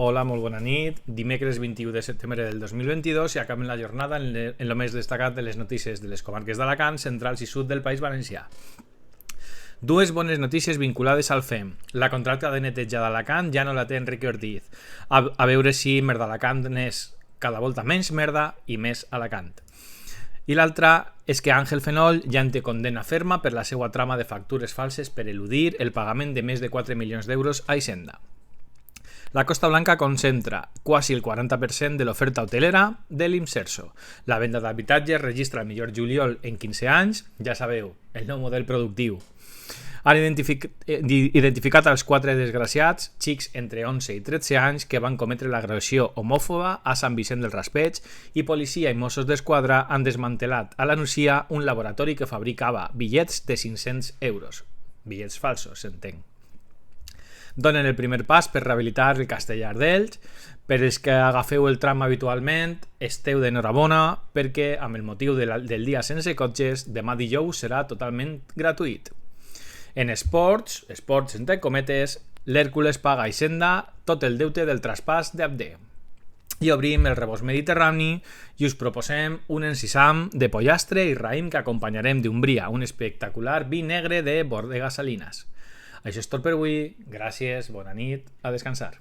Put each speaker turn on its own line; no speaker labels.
Hola, molt bona nit. Dimecres 21 de setembre del 2022 i acabem la jornada en lo més destacat de les notícies de les comarques d'Alacant, centrals i sud del País Valencià. Dues bones notícies vinculades al FEM. La contracta de neteja d'Alacant ja no la té Enrique Ortiz. A veure si merda Alacant n'és cada volta menys merda i més Alacant. I l'altra és que Àngel Fenol ja en té condemna ferma per la seva trama de factures falses per eludir el pagament de més de 4 milions d'euros a Hisenda. La Costa Blanca concentra quasi el 40% de l'oferta hotelera de l'Imserso. La venda d'habitatges registra el millor juliol en 15 anys, ja sabeu, el nou model productiu. Han identificat els 4 desgraciats, xics entre 11 i 13 anys, que van cometre l'agressió homòfoba a Sant Vicent del Raspeig, i policia i Mossos d'Esquadra han desmantelat a la Nucia un laboratori que fabricava bitllets de 500 euros. Bitllets falsos, s'entenc. Donen el primer pas per rehabilitar el Castellar d'Elx. Per els que agafeu el tram habitualment, esteu d'enhorabona perquè amb el motiu del dia sense cotxes, demà dijous serà totalment gratuït. En esports entre cometes, l'Hèrcules paga a Hisenda tot el deute del traspàs d'Abde. I obrim el rebost mediterrani i us proposem un encisam de pollastre i raïm que acompanyarem d'Umbria, un espectacular vi negre de Bodega Salinas. Això és tot per avui, gràcies, bona nit, a descansar.